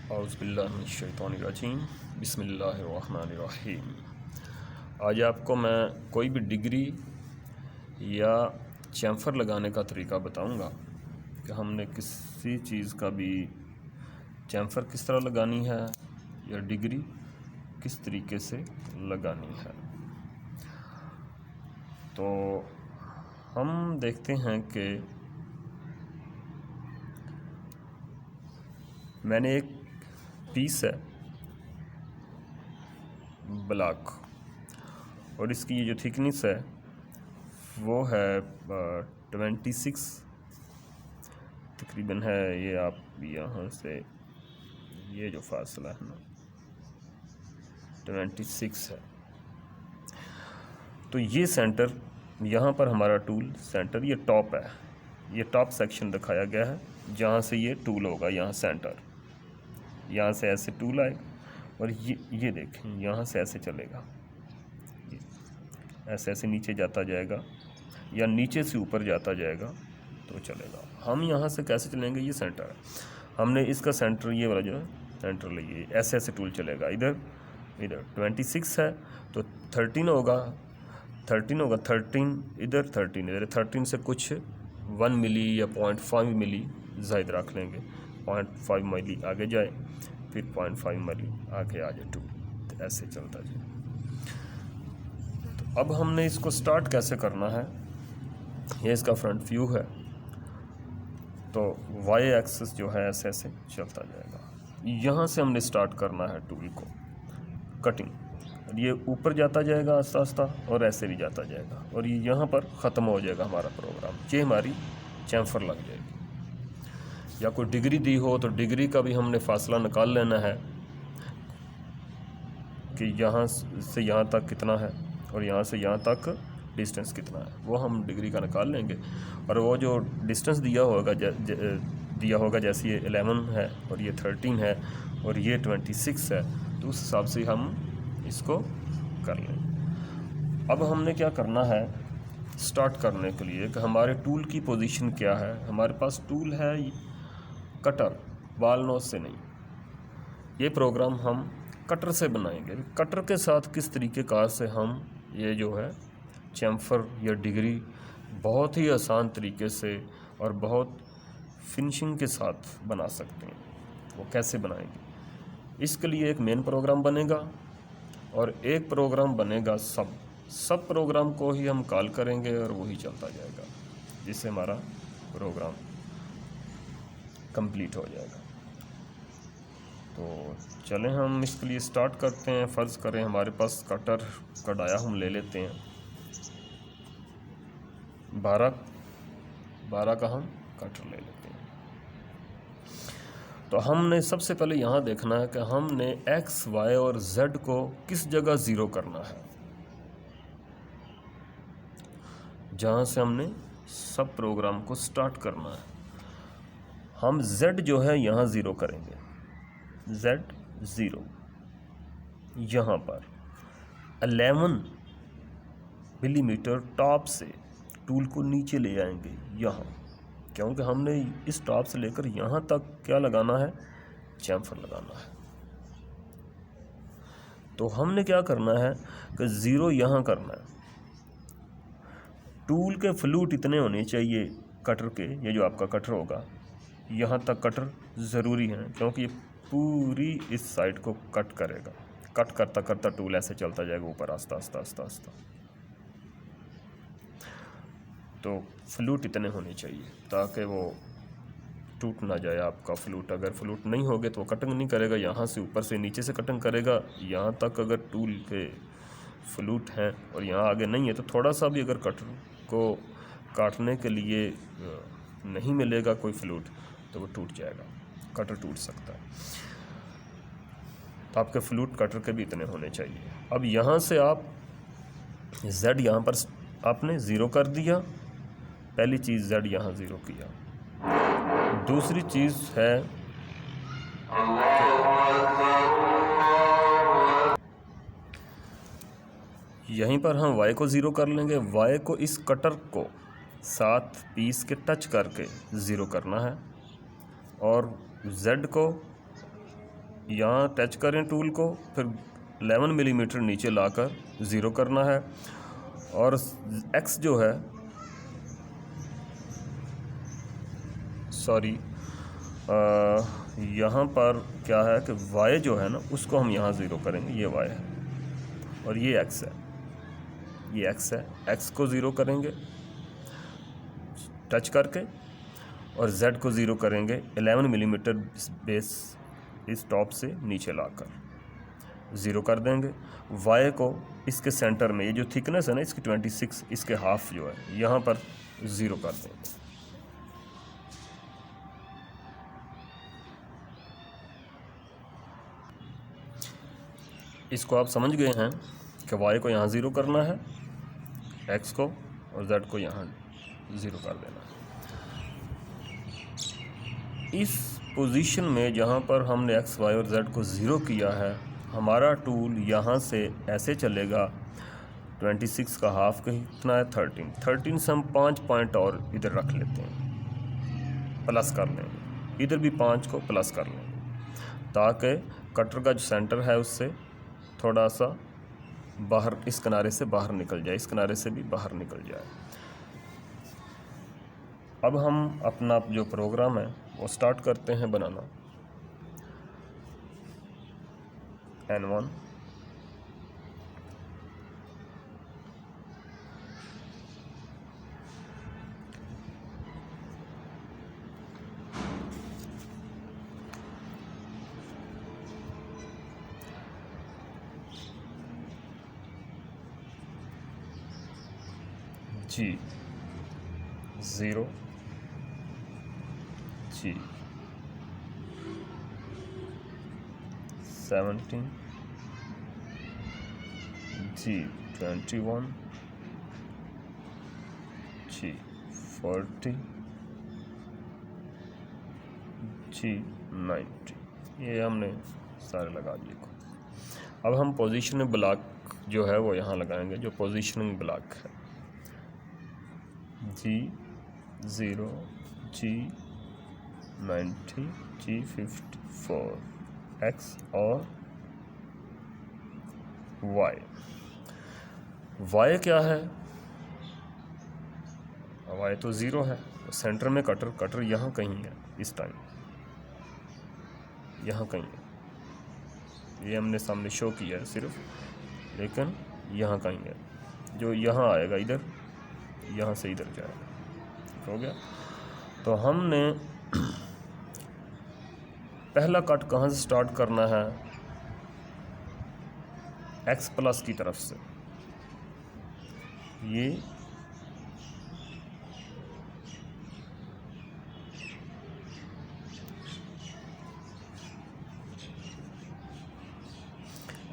औज़ुबिल्लाहिमिनश्शैतानिर्रजीम बिस्मिल्लाहिर्रहमानिर्रहीम। आज आपको मैं कोई भी डिग्री या चैम्फर लगाने का तरीका बताऊंगा कि हमने किसी चीज़ का भी चैम्फर किस तरह लगानी है या डिग्री किस तरीके से लगानी है। तो हम देखते हैं कि मैंने एक पीस है ब्लॉक और इसकी ये जो थिकनेस है वो है 26 तकरीबन है। ये आप यहाँ से ये जो फासला है ना 26 है। तो ये सेंटर यहाँ पर हमारा टूल सेंटर ये टॉप है, ये टॉप सेक्शन दिखाया गया है जहाँ से ये टूल होगा। यहाँ सेंटर यहाँ से ऐसे टूल आएगा और ये देखें यहाँ से ऐसे चलेगा, ऐसे ऐसे नीचे जाता जाएगा या नीचे से ऊपर जाता जाएगा तो चलेगा। हम यहाँ से कैसे चलेंगे, ये सेंटर है, हमने इसका सेंटर ये वाला जो है सेंटर लिए, ऐसे ऐसे टूल चलेगा। इधर 26 है तो 13 होगा, 13 इधर 13 से कुछ 1 मिली या 0.5 मिली ज़ायद रख लेंगे, 0.5 मिली आगे जाए फिर 0.5 मिली आगे आ जाए टूल, तो ऐसे चलता जाए। तो अब हमने इसको स्टार्ट कैसे करना है, ये इसका फ्रंट व्यू है। तो वाई एक्सिस जो है ऐसे ऐसे चलता जाएगा। यहाँ से हमने स्टार्ट करना है टूल को कटिंग, ये ऊपर जाता जाएगा आस्ता आस्ता और ऐसे भी जाता जाएगा और ये यहाँ पर ख़त्म हो जाएगा हमारा प्रोग्राम। ये हमारी चैम्फर लग जाएगी। या कोई डिग्री दी हो तो डिग्री का भी हमने फासला निकाल लेना है कि यहाँ से यहाँ तक कितना है और यहाँ से यहाँ तक डिस्टेंस कितना है, वो हम डिग्री का निकाल लेंगे। और वो जो डिस्टेंस दिया होगा जैसे ये 11 है और ये 13 है और ये 26 है, तो उस हिसाब से हम इसको कर लें। अब हमने क्या करना है स्टार्ट करने के लिए कि हमारे टूल की पोजीशन क्या है। हमारे पास टूल है कटर, बाल नोज से नहीं। ये प्रोग्राम हम कटर से बनाएंगे। कटर के साथ किस तरीके कार से हम ये जो है चैम्फर या डिग्री बहुत ही आसान तरीके से और बहुत फिनिशिंग के साथ बना सकते हैं, वो कैसे बनाएंगे। इसके लिए एक मेन प्रोग्राम बनेगा और एक प्रोग्राम बनेगा सब प्रोग्राम को ही हम कॉल करेंगे और वही चलता जाएगा, जिससे हमारा प्रोग्राम कंप्लीट हो जाएगा। तो चलें हम इसके लिए स्टार्ट करते हैं। फ़र्ज़ करें हमारे पास कटर का डाया हम ले लेते हैं 12 का हम कटर ले लेते हैं। तो हमने सबसे पहले यहाँ देखना है कि हमने x, y और z को किस जगह ज़ीरो करना है। जहाँ से हमने सब प्रोग्राम को स्टार्ट करना है, हम z जो है यहाँ ज़ीरो करेंगे, z 0 यहाँ पर 11 मिलीमीटर टॉप से टूल को नीचे ले आएंगे यहाँ, क्योंकि हमने इस टॉप से लेकर यहाँ तक क्या लगाना है, चैम्फर लगाना है। तो हमने क्या करना है कि 0 यहाँ करना है। टूल के फ्लूट इतने होने चाहिए कटर के, ये जो आपका कटर होगा यहाँ तक कटर ज़रूरी है, क्योंकि ये पूरी इस साइड को कट करेगा। कट करता करता टूल ऐसे चलता जाएगा ऊपर आस्ता आस्ता आस्ता आस्ता। तो फ्लूट इतने होने चाहिए ताकि वो टूट ना जाए आपका फ्लूट। अगर फ्लूट नहीं होगे तो वो कटिंग नहीं करेगा, यहाँ से ऊपर से नीचे से कटिंग करेगा। यहाँ तक अगर टूल के फ्लूट हैं और यहाँ आगे नहीं है तो थोड़ा सा भी अगर कटर को काटने के लिए नहीं मिलेगा कोई फ्लूट तो वो टूट जाएगा, कटर टूट सकता है। तो आपके फ्लूट कटर के भी इतने होने चाहिए। अब यहाँ से आप Z यहाँ पर आपने ज़ीरो कर दिया, पहली चीज़ Z यहाँ ज़ीरो किया। दूसरी चीज़ है यहीं पर हम Y को ज़ीरो कर लेंगे। Y को इस कटर को 7 पीस के टच करके ज़ीरो करना है और Z को यहाँ टच करें टूल को, फिर 11 मिलीमीटर नीचे लाकर ज़ीरो करना है। और एक्स जो है, सॉरी, यहाँ पर क्या है कि वाई जो है ना, उसको हम यहाँ ज़ीरो करेंगे। ये वाई है और ये एक्स है, ये एक्स है। एक्स को ज़ीरो करेंगे टच करके, और जेड को ज़ीरो करेंगे 11 मिलीमीटर बेस इस टॉप से नीचे लाकर ज़ीरो कर देंगे। वाई को इसके सेंटर में, ये जो थिकनेस है ना इसकी 26, इसके हाफ जो है यहाँ पर ज़ीरो कर देंगे। इसको आप समझ गए हैं कि वाई को यहाँ ज़ीरो करना है, एक्स को, और जेड को यहाँ ज़ीरो कर देना है। इस पोजीशन में जहाँ पर हमने एक्स वाई और जेड को ज़ीरो किया है, हमारा टूल यहाँ से ऐसे चलेगा। 26 का हाफ कितना है? 13 से हम 5 पॉइंट और इधर रख लेते हैं, प्लस कर लेंगे। इधर भी 5 को प्लस कर लेंगे ताकि कटर का जो सेंटर है उससे थोड़ा सा बाहर, इस किनारे से बाहर निकल जाए, इस किनारे से भी बाहर निकल जाए। अब हम अपना जो प्रोग्राम है वो स्टार्ट करते हैं बनाना। N1 G0 G 17 G21 G40 G90, ये हमने सारे लगा दिए। अब हम पोजीशनिंग ब्लॉक जो है वो यहाँ लगाएंगे, जो पोजीशनिंग ब्लॉक है। G0 G90 G54 X और Y। Y क्या है? Y तो ज़ीरो है। सेंटर में कटर यहाँ कहीं है, इस टाइम यहाँ कहीं है। ये हमने सामने शो किया है सिर्फ, लेकिन यहाँ कहीं है, जो यहाँ आएगा इधर, यहाँ से इधर जाएगा। हो गया। तो हमने पहला कट कहाँ से स्टार्ट करना है? एक्स प्लस की तरफ से। ये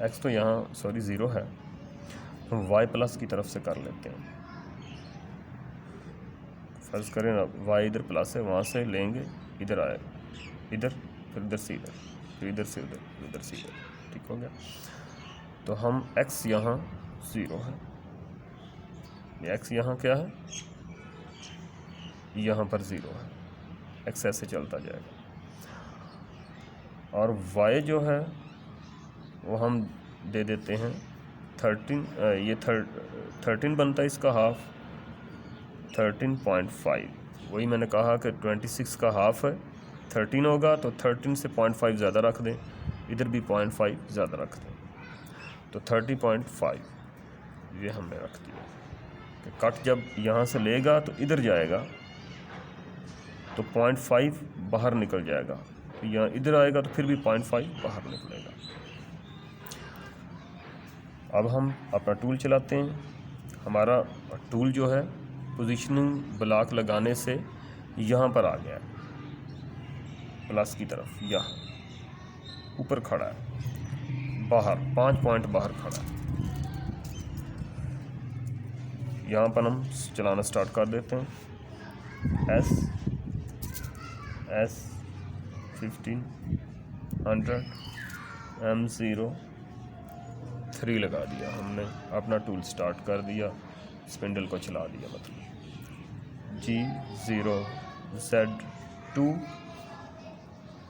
एक्स तो यहाँ सॉरी ज़ीरो है, हम वाई प्लस की तरफ से कर लेते हैं। फर्ज करें ना वाई इधर प्लस है, वहाँ से लेंगे, इधर आएगा, इधर, फिर इधर से इधर, फिर इधर से उधर, फिर इधर से इधर। ठीक हो गया। तो हम एक्स यहाँ ज़ीरो है, एक्स यहाँ क्या है? यहाँ पर ज़ीरो है। एक्स ऐसे चलता जाएगा। और वाई जो है वो हम दे देते हैं 13, ये 13 बनता है, इसका हाफ 13.5। वही मैंने कहा कि 26 का हाफ है 13 होगा, तो 13 से 0.5 ज़्यादा रख दें, इधर भी 0.5 ज़्यादा रख दें, तो 30.5 ये हमने रख दिया। कि कट जब यहाँ से लेगा तो इधर जाएगा, तो 0.5 बाहर निकल जाएगा, तो यहाँ इधर आएगा तो फिर भी 0.5 बाहर निकलेगा। अब हम अपना टूल चलाते हैं। हमारा टूल जो है पोजीशनिंग ब्लॉक लगाने से यहाँ पर आ गया है, प्लस की तरफ, यहाँ ऊपर खड़ा है, बाहर 5 पॉइंट बाहर खड़ा है। यहाँ पर हम चलाना स्टार्ट कर देते हैं। S 1500 M0 3 लगा दिया हमने, अपना टूल स्टार्ट कर दिया, स्पिंडल को चला दिया। मतलब G0 Z2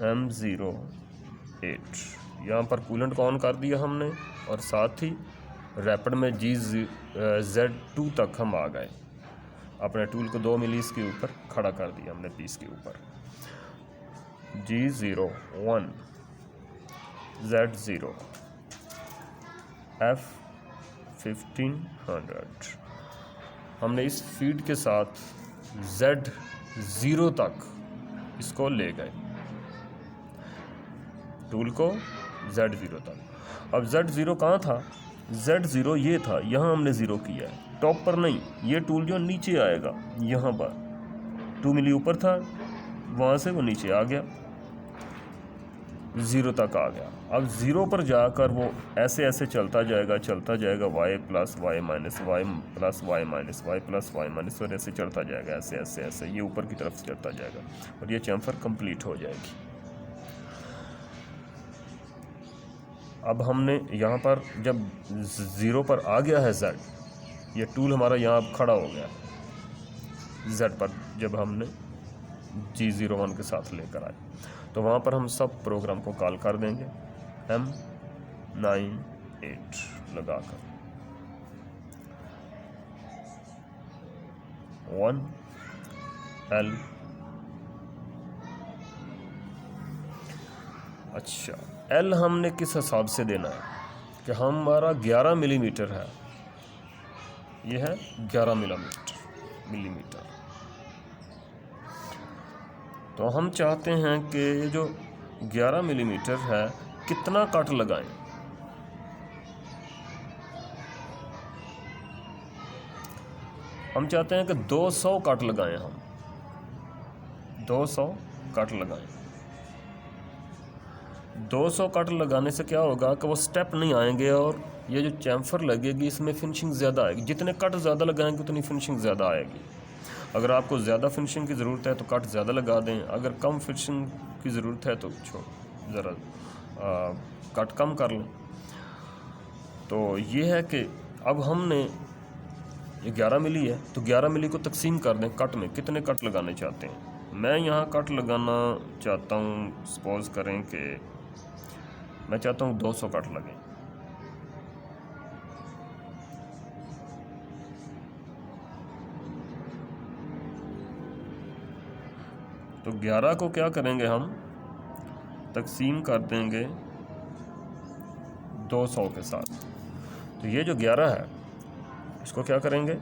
M0 8। यहाँ पर कूलेंट को ऑन कर दिया हमने और साथ ही रैपिड में GZ2 तक हम आ गए। अपने टूल को 2 मिली इसके ऊपर खड़ा कर दिया हमने पीस के ऊपर। G01 Z0 F1500 हमने इस फीड के साथ Z0 तक इसको ले गए, टूल को Z0 तक। अब Z0 कहाँ था? Z0 ये था, यहाँ हमने ज़ीरो किया है, टॉप पर नहीं। ये टूल जो नीचे आएगा, यहाँ पर 2 मिली ऊपर था, वहाँ से वो नीचे आ गया, 0 तक आ गया। अब 0 पर जाकर वो ऐसे ऐसे चलता जाएगा y plus y minus y plus y minus y plus y minus, और ऐसे चढ़ता जाएगा, ऐसे ऐसे ऐसे ये ऊपर की तरफ से चढ़ता जाएगा और ये चैम्फर कंप्लीट हो जाएगी। अब हमने यहाँ पर जब 0 पर आ गया है Z, ये टूल हमारा यहाँ अब खड़ा हो गया Z पर, जब हमने G01 के साथ लेकर आए तो वहाँ पर हम सब प्रोग्राम को कॉल कर देंगे M98 लगाकर 1L। अच्छा, L हमने किस हिसाब से देना है कि हमारा 11 मिलीमीटर है, ये है 11 मिलीमीटर। तो हम चाहते हैं कि ये जो 11 मिलीमीटर है कितना कट लगाएं। हम चाहते हैं कि 200 कट लगाएं, हम 200 कट लगाएं। 200 कट लगाने से क्या होगा कि वो स्टेप नहीं आएंगे और ये जो चैम्फर लगेगी इसमें फिनिशिंग ज़्यादा आएगी। जितने कट ज़्यादा लगाएंगे उतनी फिनिशिंग ज़्यादा आएगी। अगर आपको ज़्यादा फिनिशिंग की ज़रूरत है तो कट ज़्यादा लगा दें, अगर कम फिनिशिंग की ज़रूरत है तो ज़रा कट कम कर लें। तो ये है कि अब हमने ये 11 मिली है तो 11 मिली को तकसीम कर दें कट में, कितने कट लगाने चाहते हैं। मैं यहाँ कट लगाना चाहता हूँ, सपोज़ करें कि मैं चाहता हूँ 200 कट लगें। तो 11 को क्या करेंगे, हम तकसीम कर देंगे 200 के साथ। तो ये जो 11 है इसको क्या करेंगे,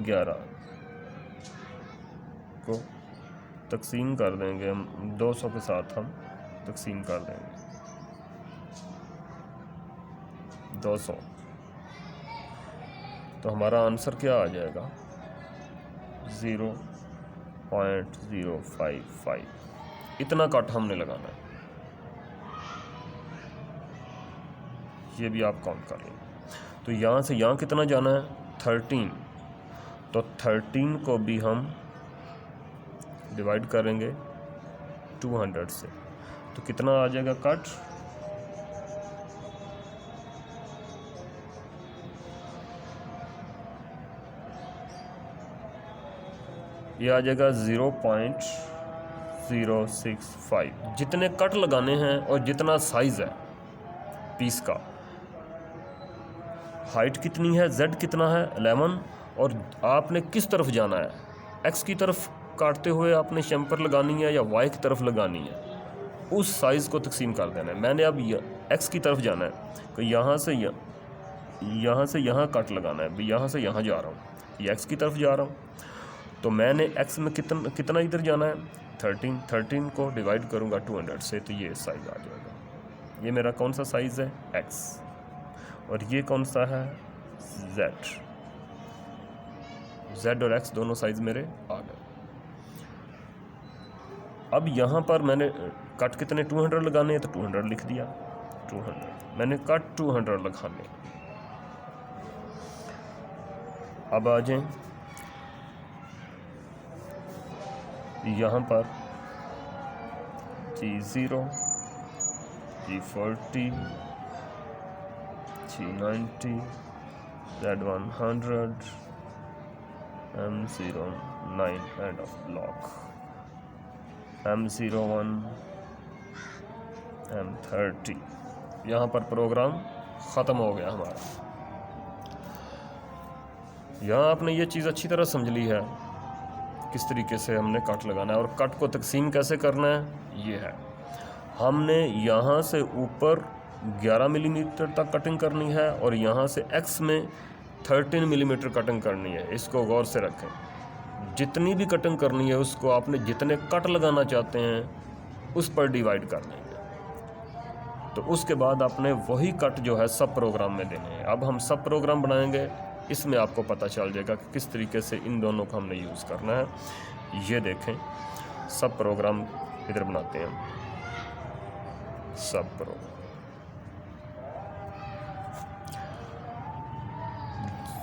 11 को तकसीम कर देंगे हम 200 के साथ, हम तकसीम कर देंगे 200। तो हमारा आंसर क्या आ जाएगा, 0.055। इतना कट हमने लगाना है, ये भी आप काउंट कर लें। तो यहाँ से यहाँ कितना जाना है, 13। तो 13 को भी हम डिवाइड करेंगे 200 से, तो कितना आ जाएगा कट, ये आ जाएगा 0.065। जितने कट लगाने हैं और जितना साइज़ है पीस का, हाइट कितनी है, Z कितना है 11, और आपने किस तरफ जाना है, X की तरफ काटते हुए आपने चैम्फर लगानी है या Y की तरफ लगानी है, उस साइज़ को तकसीम कर देना है। मैंने अब X की तरफ जाना है तो यहाँ से यहाँ कट लगाना है, यहाँ से यहाँ जा रहा हूँ, ये X की तरफ जा रहा हूँ। तो मैंने X में कितना इधर जाना है, 13 को डिवाइड करूँगा 200 से, तो ये साइज़ आ जाएगा। ये मेरा कौन सा साइज़ है, X, और ये कौन सा है, Z और X दोनों साइज़ मेरे आ गए। अब यहाँ पर मैंने कट कितने 200 लगाने हैं, तो 200 लिख दिया, 200 मैंने कट 200 लगाने। अब आ जाएं यहाँ पर G0, G40, G90, Z100, M09 end of block, M01 M30। यहाँ पर प्रोग्राम ख़त्म हो गया हमारा। यहाँ आपने ये चीज़ अच्छी तरह समझ ली है किस तरीके से हमने कट लगाना है और कट को तकसीम कैसे करना है। ये है, हमने यहाँ से ऊपर 11 मिलीमीटर तक कटिंग करनी है और यहाँ से एक्स में 13 मिलीमीटर कटिंग करनी है। इसको गौर से रखें, जितनी भी कटिंग करनी है उसको आपने जितने कट लगाना चाहते हैं उस पर डिवाइड कर लेंगे। तो उसके बाद आपने वही कट जो है सब प्रोग्राम में देने हैं। अब हम सब प्रोग्राम बनाएंगे, इसमें आपको पता चल जाएगा कि किस तरीके से इन दोनों को हमने यूज़ करना है। ये देखें, सब प्रोग्राम इधर बनाते हैं।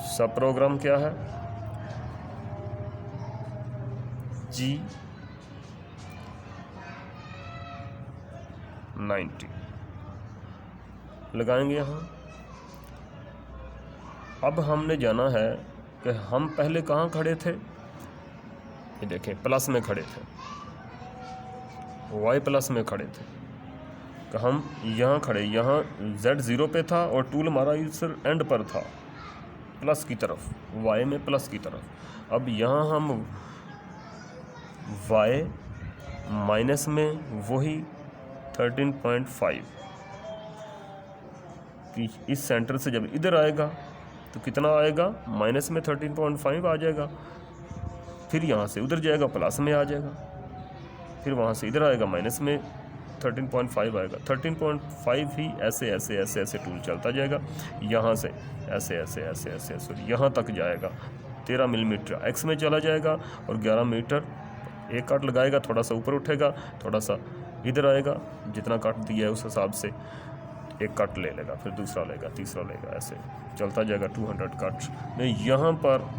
सब प्रोग्राम क्या है? G90 लगाएंगे यहाँ। अब हमने जाना है कि हम पहले कहाँ खड़े थे। ये देखें, प्लस में खड़े थे, Y प्लस में खड़े थे। कि हम यहाँ खड़े, यहाँ Z0 पे था और टूल हमारा इस एंड पर था प्लस की तरफ, Y में प्लस की तरफ। अब यहाँ हम Y माइनस में वही 13.5 कि इस सेंटर से जब इधर आएगा तो कितना आएगा? माइनस में 13.5 आ जाएगा। फिर यहाँ से उधर जाएगा, प्लस में आ जाएगा। फिर वहाँ से इधर आएगा, माइनस में 13.5 आएगा। 13.5 ही ऐसे ऐसे ऐसे ऐसे टूल चलता जाएगा। यहाँ से ऐसे ऐसे ऐसे ऐसे ऐसे यहाँ तक जाएगा। 13 मिलीमीटर एक्स में चला जाएगा और 11 मीटर एक कट लगाएगा, थोड़ा सा ऊपर उठेगा, थोड़ा सा इधर आएगा, जितना कट दिया है उस हिसाब से एक कट ले लेगा, फिर दूसरा लेगा, तीसरा लेगा, ऐसे चलता जाएगा 200 कट में। यहाँ पर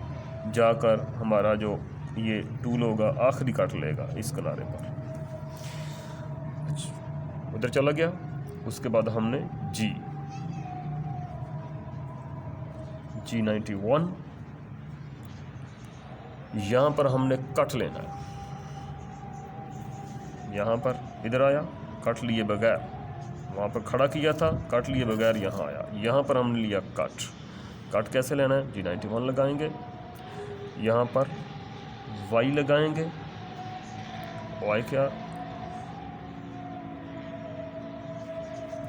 जाकर हमारा जो ये टूल होगा आखिरी कट लेगा इस किनारे पर, उधर चला गया। उसके बाद हमने G91 यहाँ पर हमने कट लेना है। यहाँ पर इधर आया, कट लिए बगैर, वहाँ पर खड़ा किया था, कट लिए बगैर यहाँ आया। यहाँ पर हमने लिया कट कैसे लेना है? G91 लगाएंगे, यहाँ पर Y लगाएंगे। Y क्या,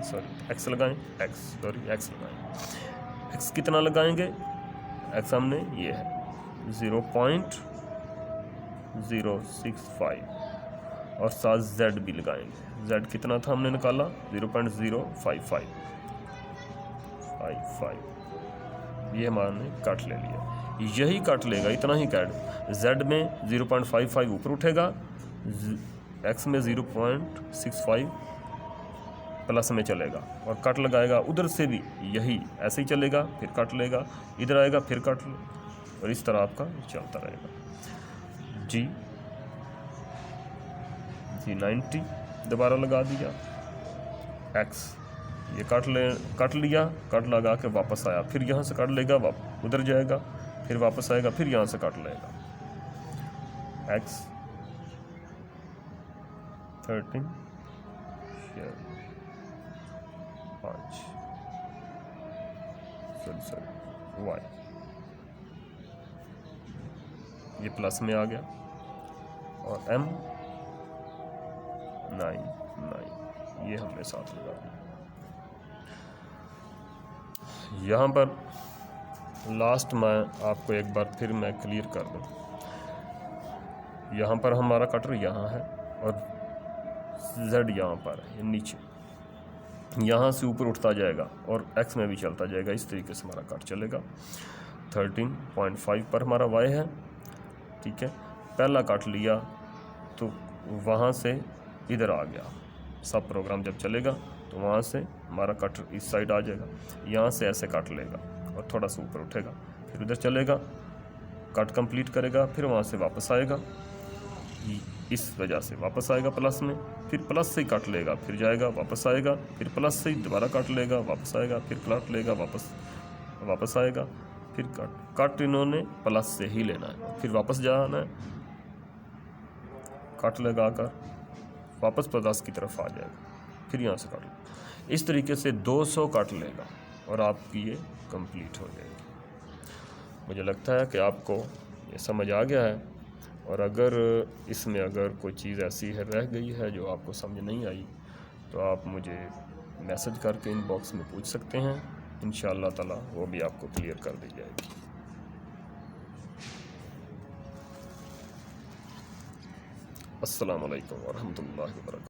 सॉरी X लगाएं, X लगाएं। X कितना लगाएंगे? X हमने ये है 0.065 और साथ Z भी लगाएंगे। Z कितना था हमने निकाला? 0.055। ये हमारे कट ले लिया। यही कट लेगा, इतना ही कट। Z में 0.55 ऊपर उठेगा, X में 0.65 प्लस में चलेगा और कट लगाएगा। उधर से भी यही ऐसे ही चलेगा, फिर कट लेगा, इधर आएगा, फिर कट, और इस तरह आपका चलता रहेगा। G90 दोबारा लगा दिया। X ये कट लिया, कट लगा के वापस आया, फिर यहाँ से कट लेगा, उधर जाएगा, फिर वापस आएगा, फिर यहाँ से कट लेगा। X 13 5 सॉरी Y ये प्लस में आ गया और M9 ये हमने साथ लगा दिया। यहाँ पर लास्ट में आपको एक बार फिर मैं क्लियर कर दूँ। यहाँ पर हमारा कटर यहाँ है और Z यहाँ पर है, नीचे यहाँ से ऊपर उठता जाएगा और X में भी चलता जाएगा। इस तरीके से हमारा कट चलेगा। 13.5 पर हमारा Y है, ठीक है। पहला कट लिया तो वहाँ से इधर आ गया। सब प्रोग्राम जब चलेगा तो वहाँ से हमारा कट इस साइड आ जाएगा, यहाँ से ऐसे काट लेगा और थोड़ा सा ऊपर उठेगा, फिर उधर चलेगा, कट कंप्लीट करेगा, फिर वहाँ से वापस आएगा, इस वजह से वापस आएगा प्लस में, फिर प्लस से ही काट लेगा, फिर जाएगा, वापस आएगा, फिर प्लस से ही दोबारा काट लेगा, वापस आएगा, फिर काट लेगा, वापस आएगा, फिर कट इन्होंने प्लस से ही लेना है, फिर वापस जाना है, कट लगाकर वापस 50 की तरफ आ जाएगा, फिर यहाँ से काट लो। इस तरीके से 200 काट लेगा और आपकी ये कंप्लीट हो जाएगी। मुझे लगता है कि आपको ये समझ आ गया है, और अगर इसमें अगर कोई चीज़ ऐसी है रह गई है जो आपको समझ नहीं आई तो आप मुझे मैसेज करके इनबॉक्स में पूछ सकते हैं। इंशाअल्लाह ताला वो भी आपको क्लियर कर दी जाएगी। अस्सलाम वालेकुम वरहमतुल्लाहि वबरकातुहू।